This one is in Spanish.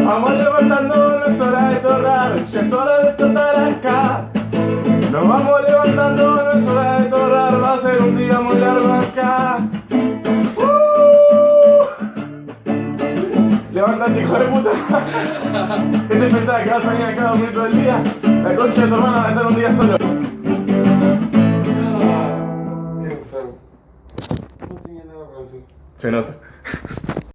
vamos levantando, no es hora de torrar, ya es hora de tratar acá. Nos vamos levantando, no es hora de torrar, va a ser un día muy largo acá. Levántate, hijo de puta. ¿Qué te pensás? ¿Que vas a venir acá a dormir todo el día? La concha de tu hermana va a estar un día solo. Qué enfermo. No tenía nada para hacer. Se nota.